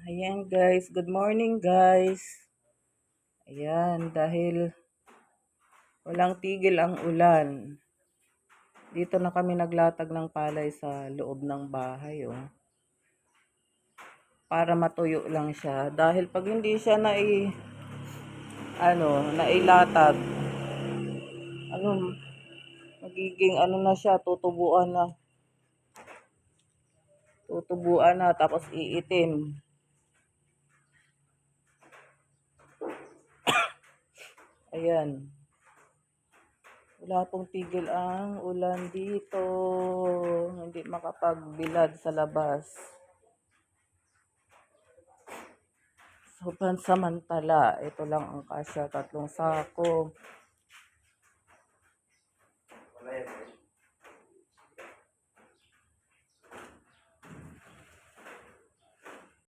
Ayan guys, good morning guys. Ayan, dahil walang tigil ang ulan. Dito na kami naglatag ng palay sa loob ng bahay, oh. Para matuyo lang siya. Dahil pag hindi siya nailatag, ano, magiging na siya, tutubuan na. Tutubuan na, tapos iitim. Ayan. Wala pong tigil ang ulan dito. Hindi makapagbilad sa labas. So, pansamantala, ito lang ang kasya, 3 sako.